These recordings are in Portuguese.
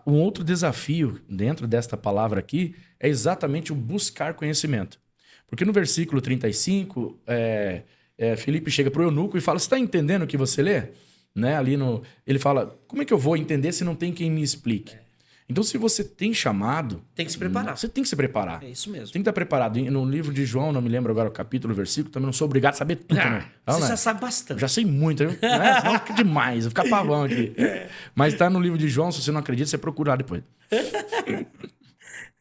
Um outro desafio dentro desta palavra aqui é exatamente o buscar conhecimento. Porque no versículo 35, Filipe chega para o eunuco e fala, você está entendendo o que você lê? Né? Ele fala, como é que eu vou entender se não tem quem me explique? Então, se você tem chamado... Tem que se preparar. Você tem que se preparar. É isso mesmo. Você tem que estar preparado. No livro de João, não me lembro agora o capítulo, o versículo, também não sou obrigado a saber tudo. Você já sabe bastante. Já sei muito, né? Senão fica demais, eu ficar pavão aqui. Mas está no livro de João, se você não acredita, você procura lá depois.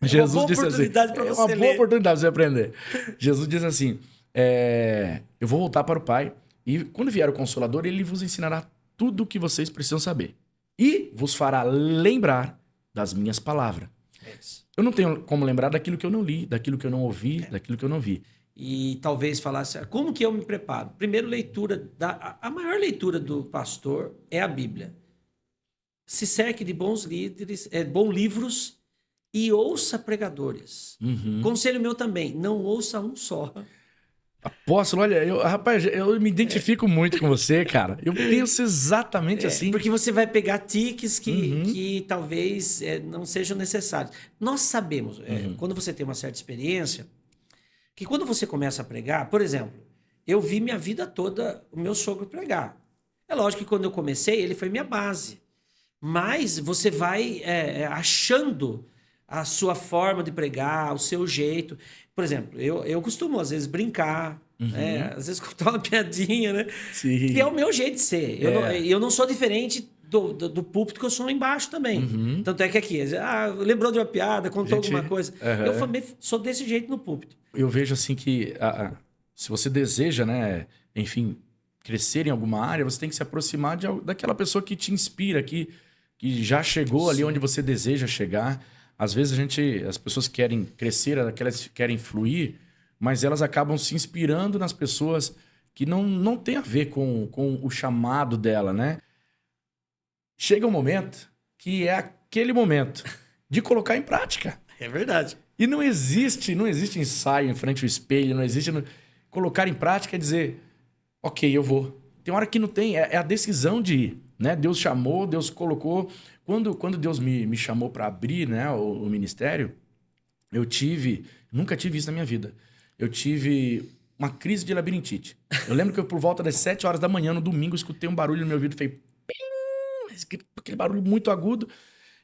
Jesus disse assim, é uma boa oportunidade para você aprender. Jesus diz assim, eu vou voltar para o Pai e quando vier o Consolador, ele vos ensinará tudo o que vocês precisam saber e vos fará lembrar das minhas palavras. Eu não tenho como lembrar daquilo que eu não li, daquilo que eu não ouvi, daquilo que eu não vi. E talvez falasse, como que eu me preparo? Primeiro, a maior leitura do pastor é a Bíblia. Se cerque de bons líderes, bons livros e ouça pregadores. Conselho meu também, não ouça um só. Apóstolo, olha, rapaz, eu me identifico muito com você, cara. Eu penso exatamente assim. Porque você vai pegar tiques que talvez não sejam necessários. Nós sabemos, quando você tem uma certa experiência, que quando você começa a pregar, por exemplo, eu vi minha vida toda o meu sogro pregar. É lógico que quando eu comecei, ele foi minha base. Mas você vai achando a sua forma de pregar, o seu jeito. Por exemplo, eu costumo, às vezes, brincar, né? Às vezes contar uma piadinha, né? Sim. Que é o meu jeito de ser. Eu não sou diferente do púlpito, que eu sou lá embaixo também. Tanto é que aqui, lembrou de uma piada, contou alguma coisa. Eu também sou desse jeito no púlpito. Eu vejo assim que, se você deseja, né, enfim, crescer em alguma área, você tem que se aproximar daquela pessoa que te inspira, que já chegou ali onde você deseja chegar. Às vezes as pessoas querem crescer, elas querem fluir, mas elas acabam se inspirando nas pessoas que não tem a ver com o chamado dela, né? Chega um momento que é aquele momento de colocar em prática. É verdade. E não existe ensaio em frente ao espelho, não existe... Colocar em prática é dizer, ok, eu vou. Tem hora que não tem, é a decisão de ir, né? Deus chamou, Deus colocou... Quando Deus me chamou para abrir, né, o ministério, nunca tive isso na minha vida. Eu tive uma crise de labirintite. Eu lembro que por volta das 7 horas da manhã, no domingo, eu escutei um barulho no meu ouvido, falei, aquele barulho muito agudo,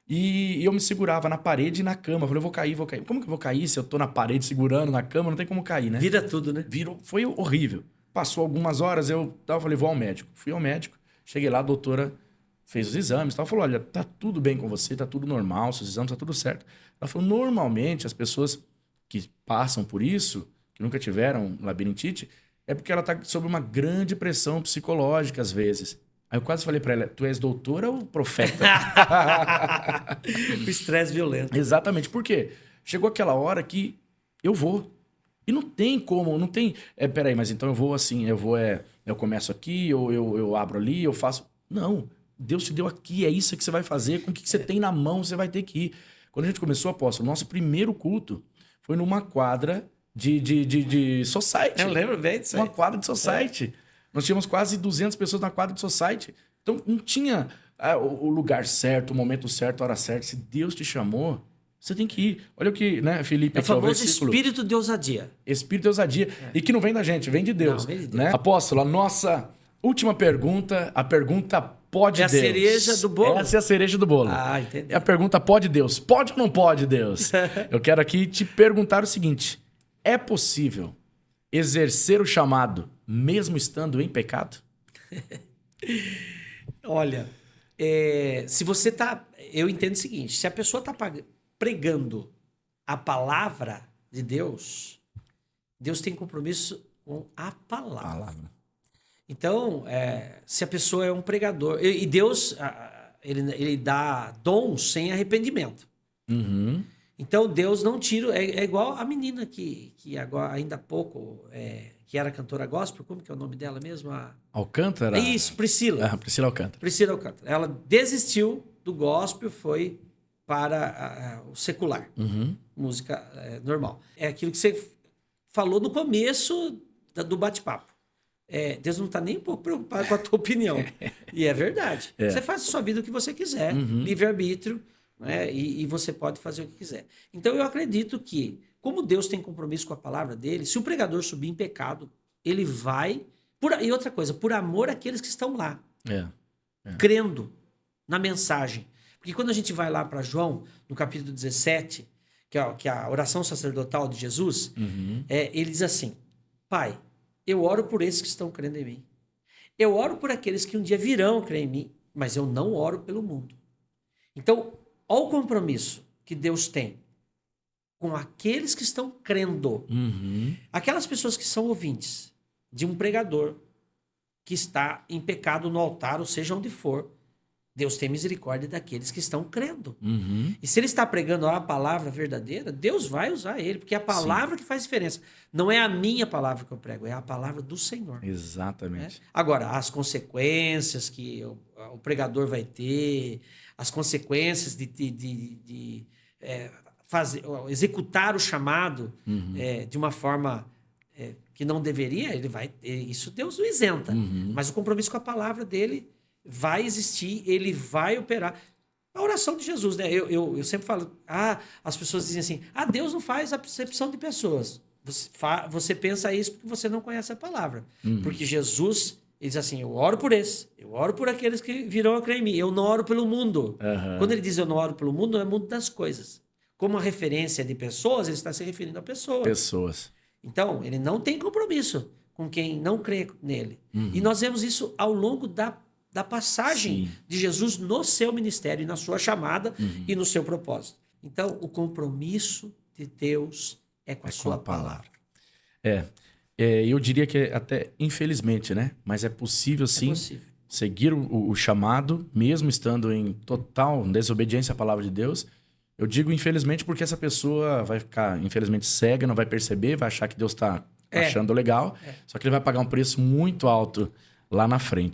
e eu me segurava na parede e na cama. Eu falei, vou cair. Como que eu vou cair se eu tô na parede segurando na cama? Não tem como cair, né? Vira tudo, né? Foi horrível. Passou algumas horas, eu falei, vou ao médico. Fui ao médico, cheguei lá, a doutora fez os exames, falou, olha, tá tudo bem com você, tá tudo normal, seus exames tá tudo certo. Ela falou, normalmente as pessoas que passam por isso, que nunca tiveram labirintite, é porque ela tá sob uma grande pressão psicológica às vezes. Aí eu quase falei pra ela, tu és doutora ou profeta? O estresse violento. Exatamente, por quê? Chegou aquela hora que eu vou. E não tem como, não tem... peraí, mas então eu vou assim, eu começo aqui, ou eu abro ali, eu faço... Não, Deus te deu aqui, é isso que você vai fazer, com o que você tem na mão, você vai ter que ir. Quando a gente começou, apóstolo, nosso primeiro culto foi numa quadra de society. Eu lembro bem disso aí. Uma quadra de society. Nós tínhamos quase 200 pessoas na quadra de society. Então, não tinha o lugar certo, o momento certo, a hora certa. Se Deus te chamou, você tem que ir. Olha o que, né, Felipe? É o famoso espírito de ousadia. Espírito de ousadia. E que não vem da gente, vem de Deus. Não, vem de Deus. Né? Apóstolo, a nossa última pergunta, a pergunta pode Deus. É a cereja do bolo. Essa é a cereja do bolo. Entendi. É a pergunta pode Deus. Pode ou não pode Deus? Eu quero aqui te perguntar o seguinte. É possível exercer o chamado mesmo estando em pecado? Olha, se você tá... Eu entendo o seguinte, se a pessoa está pregando a palavra de Deus, Deus tem compromisso com a palavra. Então, se a pessoa é um pregador... E Deus, ele dá dons sem arrependimento. Uhum. Então, Deus não tira... É igual a menina que agora, ainda há pouco, que era cantora gospel. Como que é o nome dela mesmo? Alcântara? Isso, Priscila. Priscila Alcântara. Priscila Alcântara. Ela desistiu do gospel, foi para o secular. Uhum. Música normal. É aquilo que você falou no começo do bate-papo. Deus não está nem um pouco preocupado com a tua opinião. E é verdade. Você faz a sua vida o que você quiser. Livre-arbítrio. né? E você pode fazer o que quiser. Então eu acredito que, como Deus tem compromisso com a palavra dele, se o pregador subir em pecado, ele vai... E outra coisa, por amor àqueles que estão lá, crendo na mensagem. Porque quando a gente vai lá para João, no capítulo 17, que é a oração sacerdotal de Jesus, ele diz assim: Pai, eu oro por esses que estão crendo em mim. Eu oro por aqueles que um dia virão crer em mim, mas eu não oro pelo mundo. Então, olha o compromisso que Deus tem com aqueles que estão crendo. Aquelas pessoas que são ouvintes de um pregador que está em pecado no altar, ou seja, onde for, Deus tem misericórdia daqueles que estão crendo. E se ele está pregando a palavra verdadeira, Deus vai usar ele, porque é a palavra que faz diferença. Não é a minha palavra que eu prego, é a palavra do Senhor. Exatamente. Agora, as consequências que o pregador vai ter, as consequências de executar o chamado de uma forma que não deveria, isso Deus não isenta. Mas o compromisso com a palavra dele vai existir, ele vai operar. A oração de Jesus, né? Eu sempre falo, as pessoas dizem assim, Deus não faz acepção de pessoas. Você pensa isso porque você não conhece a palavra. Porque Jesus, ele diz assim, eu oro por esse, eu oro por aqueles que virão a crer em mim, eu não oro pelo mundo. Quando ele diz eu não oro pelo mundo, não é mundo das coisas. Como a referência de pessoas, ele está se referindo a pessoas. Então, ele não tem compromisso com quem não crê nele. E nós vemos isso ao longo da passagem de Jesus no seu ministério e na sua chamada e no seu propósito. Então, o compromisso de Deus é com a sua palavra. Eu diria que até infelizmente, né? Mas é possível sim seguir o chamado, mesmo estando em total desobediência à palavra de Deus. Eu digo infelizmente porque essa pessoa vai ficar, infelizmente, cega, não vai perceber, vai achar que Deus está achando legal, só que ele vai pagar um preço muito alto lá na frente.